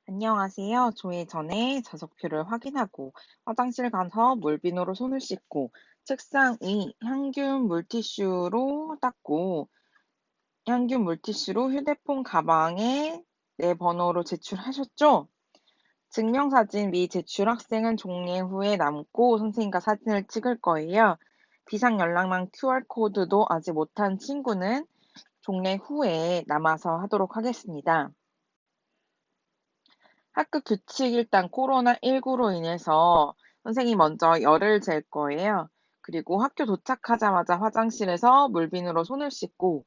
안녕하세요. 조회 전에 좌석표를 확인하고 화장실 가서 물비누로 손을 씻고 책상 위 향균 물티슈로 닦고 향균 물티슈로 휴대폰 가방에 내 번호로 제출하셨죠? 증명사진 미 제출 학생은 종례 후에 남고 선생님과 사진을 찍을 거예요. 비상연락망 QR코드도 아직 못한 친구는 종례 후에 남아서 하도록 하겠습니다. 학교 규칙 일단 코로나19로 인해서 선생님이 먼저 열을 잴 거예요. 그리고 학교 도착하자마자 화장실에서 물비누로 손을 씻고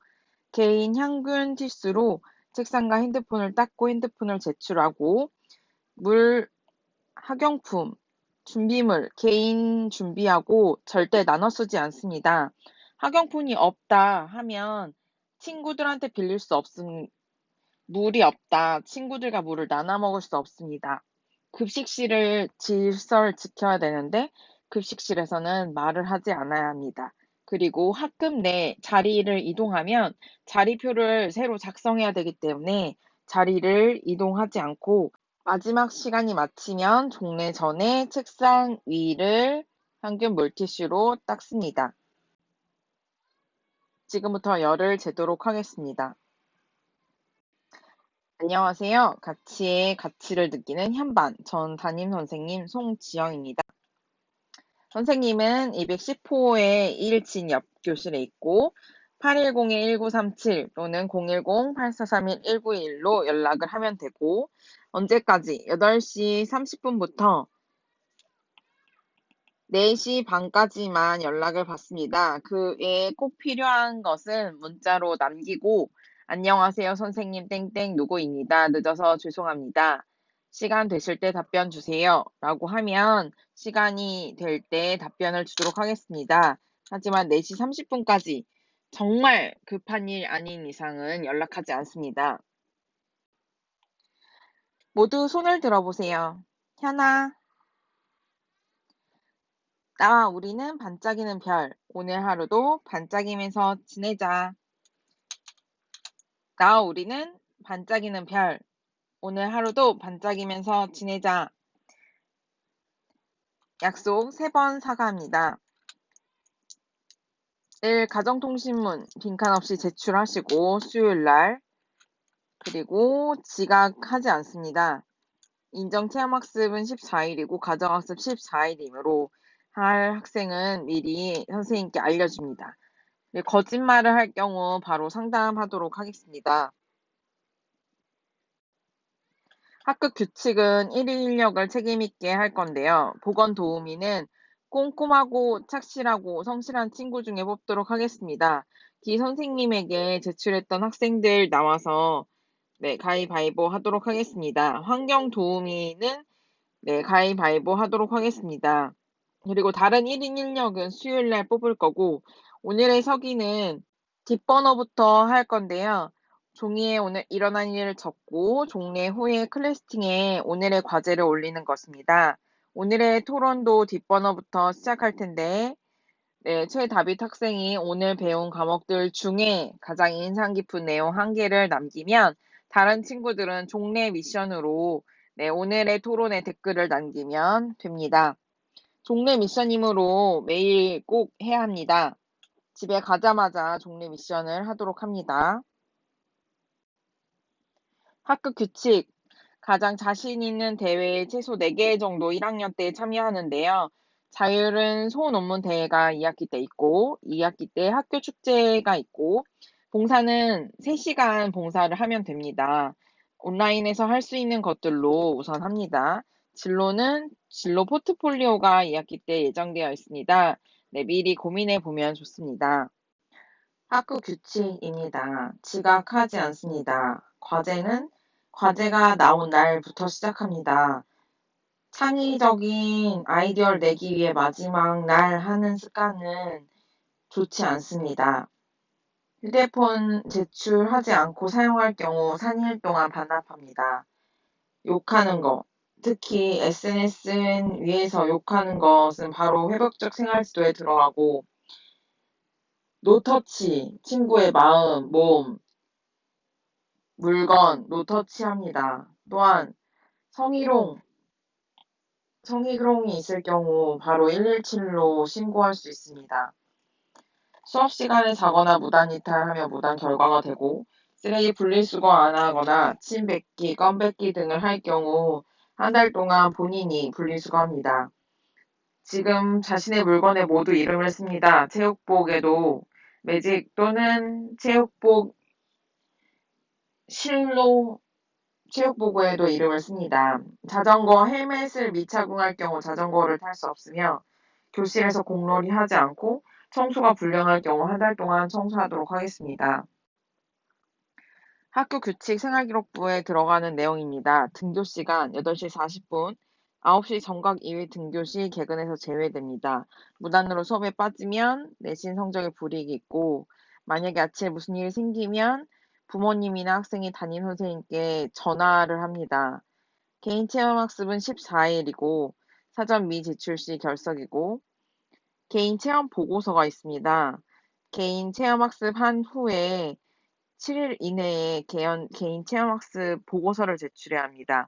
개인 향균 티슈로 책상과 핸드폰을 닦고 핸드폰을 제출하고 물, 학용품, 준비물 개인 준비하고 절대 나눠 쓰지 않습니다. 학용품이 없다 하면 친구들한테 빌릴 수 없음, 물이 없다. 친구들과 물을 나눠 먹을 수 없습니다. 급식실을 질서를 지켜야 되는데 급식실에서는 말을 하지 않아야 합니다. 그리고 학급 내 자리를 이동하면 자리표를 새로 작성해야 되기 때문에 자리를 이동하지 않고 마지막 시간이 마치면 종례 전에 책상 위를 향균 물티슈로 닦습니다. 지금부터 열을 재도록 하겠습니다. 안녕하세요. 가치의 가치를 느끼는 현반, 전 담임 선생님 송지영입니다. 선생님은 210호의 1진 옆 교실에 있고 810-1937 또는 010-8431-191로 연락을 하면 되고 언제까지 8시 30분부터 4시 반까지만 연락을 받습니다. 그 외에 꼭 필요한 것은 문자로 남기고 안녕하세요 선생님 땡땡 누구입니다. 늦어서 죄송합니다. 시간 되실 때 답변 주세요. 라고 하면 시간이 될 때 답변을 주도록 하겠습니다. 하지만 4시 30분까지 정말 급한 일 아닌 이상은 연락하지 않습니다. 모두 손을 들어보세요. 현아, 나와 우리는 반짝이는 별. 오늘 하루도 반짝이면서 지내자. 나와 우리는 반짝이는 별. 오늘 하루도 반짝이면서 지내자. 약속 3번 사과합니다. 내일 가정통신문 빈칸 없이 제출하시고 수요일 날 그리고 지각하지 않습니다. 인정체험학습은 14일이고 가정학습 14일이므로 할 학생은 미리 선생님께 알려줍니다. 거짓말을 할 경우 바로 상담하도록 하겠습니다. 학급 규칙은 1인 인력을 책임있게 할 건데요. 보건도우미는 꼼꼼하고 착실하고 성실한 친구 중에 뽑도록 하겠습니다. 선생님에게 제출했던 학생들 나와서 가위바위보 하도록 하겠습니다. 환경도우미는 가위바위보 하도록 하겠습니다. 그리고 다른 1인 인력은 수요일 날 뽑을 거고 오늘의 서기는 뒷번호부터 할 건데요. 종이에 오늘 일어난 일을 적고 종례 후에 클래스팅에 오늘의 과제를 올리는 것입니다. 오늘의 토론도 뒷번호부터 시작할 텐데 최다빗 학생이 오늘 배운 과목들 중에 가장 인상 깊은 내용 1개를 남기면 다른 친구들은 종례 미션으로 오늘의 토론에 댓글을 남기면 됩니다. 종례 미션이므로 매일 꼭 해야 합니다. 집에 가자마자 종례 미션을 하도록 합니다. 학급 규칙. 가장 자신 있는 대회에 최소 4개 정도 1학년 때 참여하는데요. 자율은 소논문 대회가 2학기 때 있고 2학기 때 학교 축제가 있고 봉사는 3시간 봉사를 하면 됩니다. 온라인에서 할 수 있는 것들로 우선 합니다. 진로는 진로 포트폴리오가 2학기 때 예정되어 있습니다. 미리 고민해 보면 좋습니다. 학급 규칙입니다. 지각하지 않습니다. 과제가 나온 날부터 시작합니다. 창의적인 아이디어를 내기 위해 마지막 날 하는 습관은 좋지 않습니다. 휴대폰 제출하지 않고 사용할 경우 3일 동안 반납합니다. 욕하는 것, 특히 SNS 위에서 욕하는 것은 바로 회복적 생활 지도에 들어가고 노터치, 친구의 마음, 몸, 물건, 노터치합니다. 또한 성희롱, 성희롱이 있을 경우 바로 117로 신고할 수 있습니다. 수업 시간에 자거나 무단 이탈하며 무단 결과가 되고 쓰레기 분리수거 안 하거나 침 뱉기, 껌 뱉기 등을 할 경우 한 달 동안 본인이 분리수거합니다. 지금 자신의 물건에 모두 이름을 씁니다. 체육복에도 매직 또는 체육복 실로 체육복에도 이름을 씁니다. 자전거 헬멧을 미착용할 경우 자전거를 탈 수 없으며 교실에서 공놀이 하지 않고 청소가 불량할 경우 한 달 동안 청소하도록 하겠습니다. 학교 규칙 생활기록부에 들어가는 내용입니다. 등교 시간 8시 40분, 9시 정각 2회 등교 시 개근에서 제외됩니다. 무단으로 수업에 빠지면 내신 성적에 불이익이 있고 만약에 아침에 무슨 일이 생기면 부모님이나 학생이 담임 선생님께 전화를 합니다. 개인 체험학습은 14일이고 사전 미제출 시 결석이고 개인 체험 보고서가 있습니다. 개인 체험학습 한 후에 7일 이내에 개인 체험학습 보고서를 제출해야 합니다.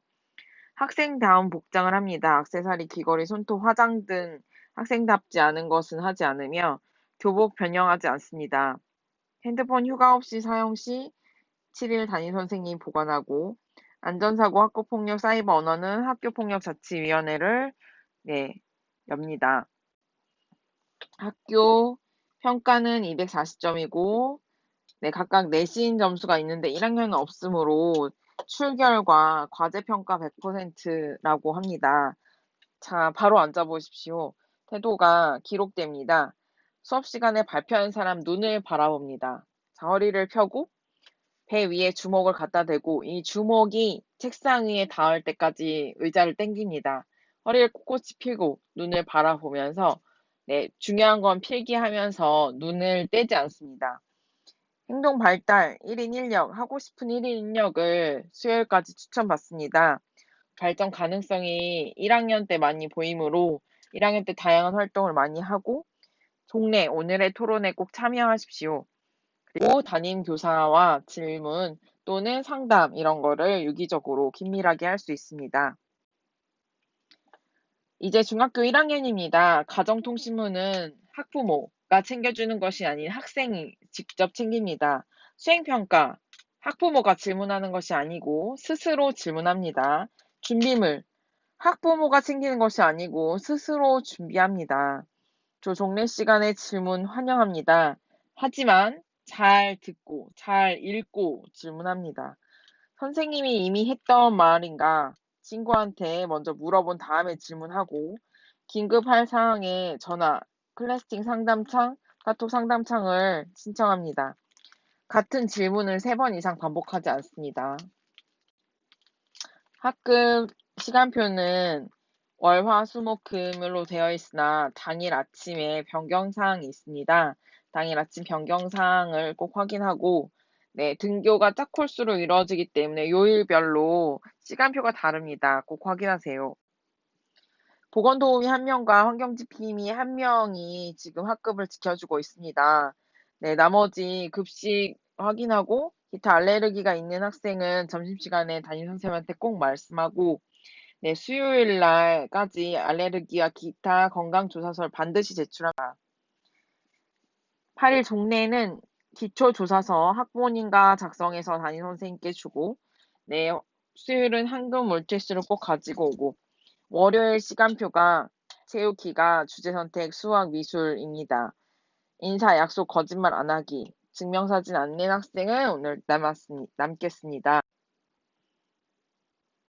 학생다운 복장을 합니다. 액세서리, 귀걸이, 손톱, 화장 등 학생답지 않은 것은 하지 않으며 교복 변형하지 않습니다. 핸드폰 휴가 없이 사용 시 7일 담임선생님 보관하고 안전사고, 학교폭력, 사이버 언어는 학교폭력자치위원회를 엽니다. 학교 평가는 240점이고 각각 내신 점수가 있는데 1학년은 없으므로 출결과 과제평가 100%라고 합니다. 자, 바로 앉아보십시오. 태도가 기록됩니다. 수업 시간에 발표하는 사람 눈을 바라봅니다. 자, 허리를 펴고 배 위에 주먹을 갖다 대고 이 주먹이 책상 위에 닿을 때까지 의자를 당깁니다. 허리를 꼿꼿이 펴고 눈을 바라보면서 중요한 건 필기하면서 눈을 떼지 않습니다. 행동 발달 1인 1역, 하고 싶은 1인 1역을 수요일까지 추천받습니다. 발전 가능성이 1학년 때 많이 보이므로 1학년 때 다양한 활동을 많이 하고 동네 오늘의 토론에 꼭 참여하십시오. 그리고 담임 교사와 질문 또는 상담 이런 거를 유기적으로 긴밀하게 할 수 있습니다. 이제 중학교 1학년입니다. 가정통신문은 학부모가 챙겨주는 것이 아닌 학생이 직접 챙깁니다. 수행평가, 학부모가 질문하는 것이 아니고 스스로 질문합니다. 준비물, 학부모가 챙기는 것이 아니고 스스로 준비합니다. 조종례 시간에 질문 환영합니다. 하지만 잘 듣고 잘 읽고 질문합니다. 선생님이 이미 했던 말인가 친구한테 먼저 물어본 다음에 질문하고 긴급할 상황에 전화, 클래스팅 상담창, 카톡 상담창을 신청합니다. 같은 질문을 3번 이상 반복하지 않습니다. 학급 시간표는 월, 화, 수, 목, 금으로 되어 있으나 당일 아침에 변경사항이 있습니다. 당일 아침 변경사항을 꼭 확인하고 등교가 짝콜수로 이루어지기 때문에 요일별로 시간표가 다릅니다. 꼭 확인하세요. 보건도우미 1명과 환경지킴이 1명이 지금 학급을 지켜주고 있습니다. 나머지 급식 확인하고 기타 알레르기가 있는 학생은 점심시간에 담임선생님한테 꼭 말씀하고 수요일 날까지 알레르기와 기타 건강조사서를 반드시 제출합니다. 8일 종례는 기초조사서 학부모님과 작성해서 담임선생님께 주고 수요일은 한글 물체수를 꼭 가지고 오고 월요일 시간표가 체육기가 주제선택 수학 미술입니다. 인사 약속 거짓말 안 하기 증명사진 안 낸 학생은 오늘 남겠습니다.